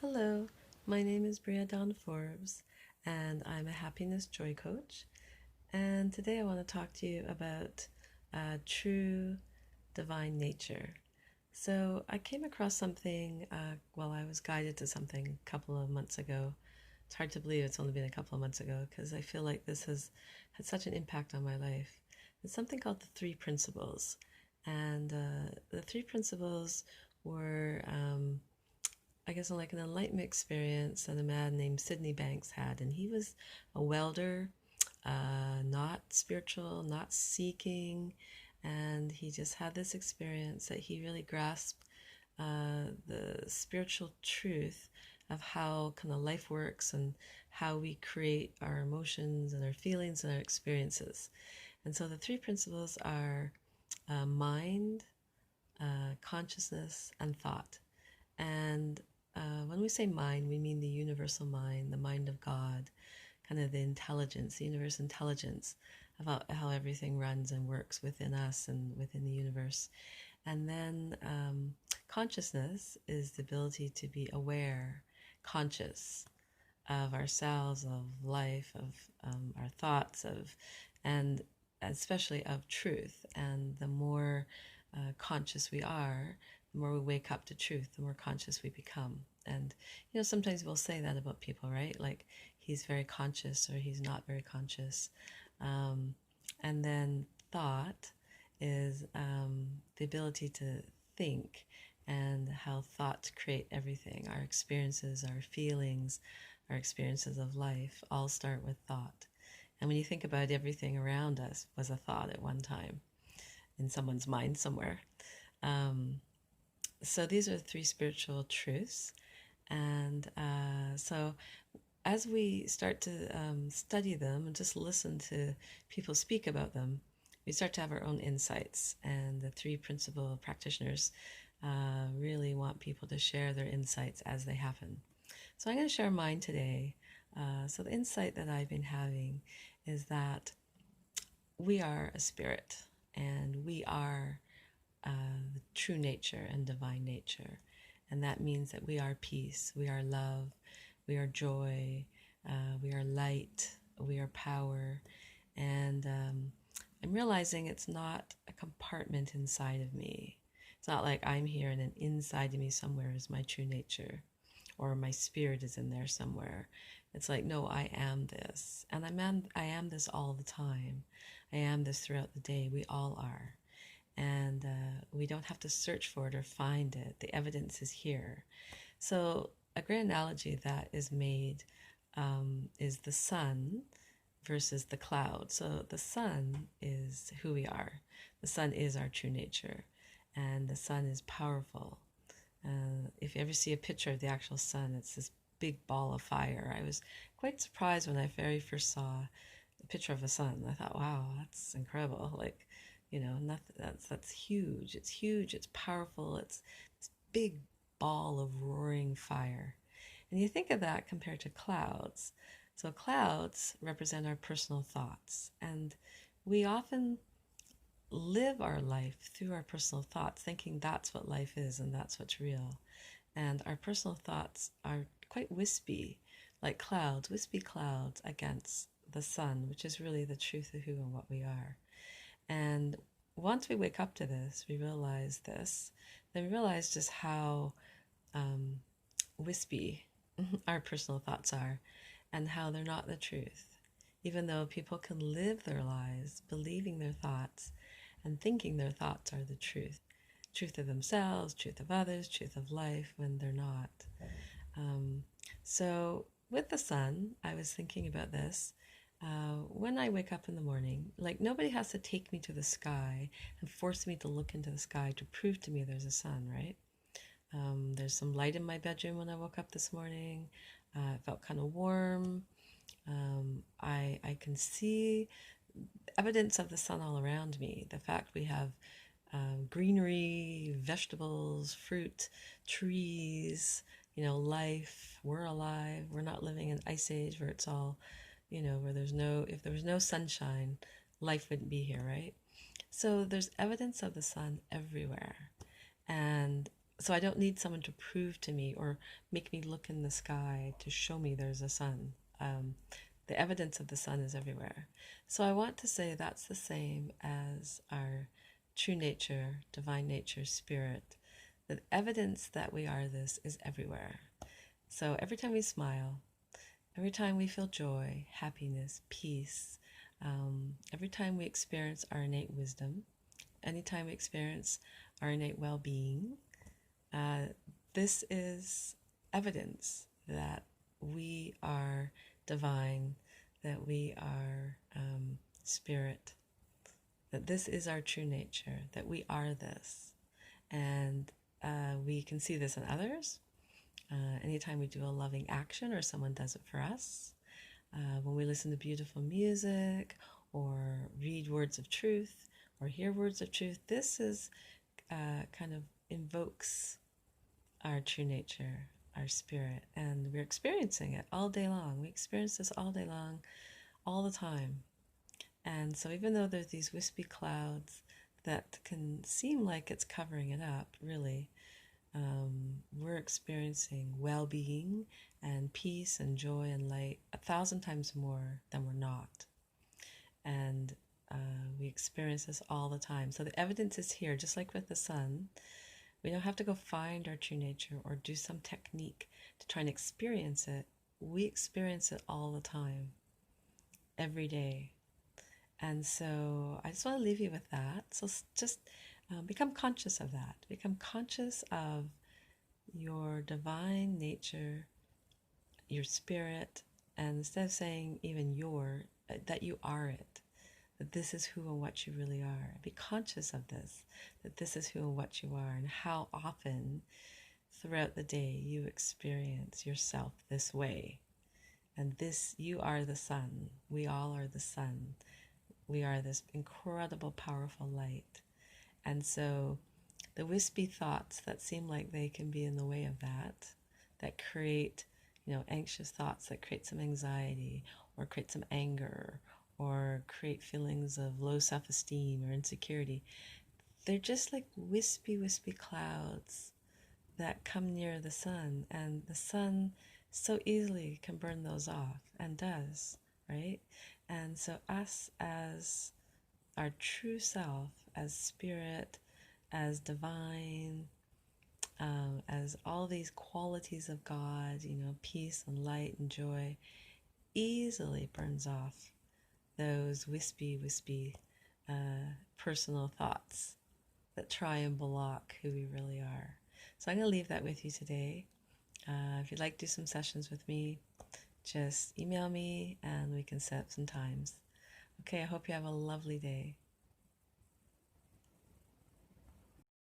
Hello, my name is Bria Dawn Forbes, and I'm a happiness joy coach. And today I want to talk to you about true divine nature. So I came across something while I was guided to something a couple of months ago. It's hard to believe it's only been a couple of months ago because I feel like this has had such an impact on my life. It's something called the three principles. And the three principles were I guess like an enlightenment experience that a man named Sydney Banks had, and he was a welder, not spiritual, not seeking, and he just had this experience that he really grasped the spiritual truth of how kind of life works and how we create our emotions and our feelings and our experiences. And so the three principles are mind, consciousness, and thought. And when we say mind, we mean the universal mind, the mind of God, kind of the intelligence, the universe intelligence about how everything runs and works within us and within the universe. And then consciousness is the ability to be aware, conscious of ourselves, of life, of our thoughts, and especially of truth. And the more conscious we are, the more we wake up to truth, the more conscious we become. And sometimes we'll say that about people, right? Like he's very conscious or he's not very conscious. Um, and then thought is the ability to think and how thoughts create everything. Our experiences, our feelings, our experiences of life all start with thought. And when you think about it, everything around us was a thought at one time in someone's mind somewhere. Um, so these are three spiritual truths. And so as we start to study them and just listen to people speak about them, we start to have our own insights. And the three principal practitioners really want people to share their insights as they happen. So I'm going to share mine today. So the insight that I've been having is that we are a spirit and we are the true nature and divine nature. And that means that we are peace, we are love, we are joy, we are light, we are power. And I'm realizing it's not a compartment inside of me. It's not like I'm here and then inside of me somewhere is my true nature or my spirit is in there somewhere. It's like, no, I am this. And I am this all the time. I am this throughout the day. We all are. And we don't have to search for it or find it. The evidence is here. So a great analogy that is made is the sun versus the cloud. So the sun is who we are. The sun is our true nature. And the sun is powerful. If you ever see a picture of the actual sun, it's this big ball of fire. I was quite surprised when I very first saw a picture of a sun. I thought, wow, that's incredible. Like, nothing, that's huge. It's huge. It's powerful. It's this big ball of roaring fire. And you think of that compared to clouds. So clouds represent our personal thoughts, and we often live our life through our personal thoughts, thinking that's what life is and that's what's real. And our personal thoughts are quite wispy, like clouds, wispy clouds against the sun, which is really the truth of who and what we are. And once we wake up to this, we realize this, then we realize just how wispy our personal thoughts are and how they're not the truth. Even though people can live their lives believing their thoughts and thinking their thoughts are the truth. Truth of themselves, truth of others, truth of life, when they're not. So with the sun, I was thinking about this. When I wake up in the morning, like nobody has to take me to the sky and force me to look into the sky to prove to me there's a sun, right? There's some light in my bedroom when I woke up this morning. It felt kind of warm. I can see evidence of the sun all around me. The fact we have greenery, vegetables, fruit, trees, life. We're alive. We're not living in ice age where it's all, where if there was no sunshine, life wouldn't be here, right? So there's evidence of the sun everywhere. And So I don't need someone to prove to me or make me look in the sky to show me there's a sun. Um, the evidence of the sun is everywhere. So I want to say that's the same as our true nature, divine nature, spirit. The evidence that we are this is everywhere. So every time we smile, every time we feel joy, happiness, peace, every time we experience our innate wisdom, anytime we experience our innate well being, uh, this is evidence that we are divine, that we are spirit, that this is our true nature, that we are this. And we can see this in others. Anytime we do a loving action or someone does it for us, when we listen to beautiful music or read words of truth or hear words of truth, this is kind of invokes our true nature, our spirit, and we're experiencing it all day long. We experience this all day long, all the time. And so, even though there's these wispy clouds that can seem like it's covering it up, really, we're experiencing well being and peace and joy and light 1,000 times more than we're not. And we experience this all the time. So, the evidence is here, just like with the sun. We don't have to go find our true nature or do some technique to try and experience it. We experience it all the time, every day. And so I just want to leave you with that. So just become conscious of that. Become conscious of your divine nature, your spirit, and instead of saying even that you are it, that this is who and what you really are. Be conscious of this, that this is who and what you are, and how often throughout the day you experience yourself this way. And this, you are the sun. We all are the sun. We are this incredible, powerful light. And so the wispy thoughts that seem like they can be in the way of that, that create, anxious thoughts that create some anxiety or create some anger or create feelings of low self-esteem or insecurity, they're just like wispy, wispy clouds that come near the sun, and the sun so easily can burn those off and does, right? And so us as our true self, as spirit, as divine, as all these qualities of God, peace and light and joy, easily burns off those wispy, wispy personal thoughts that try and block who we really are. So I'm going to leave that with you today. If you'd like to do some sessions with me, just email me and we can set up some times. Okay, I hope you have a lovely day.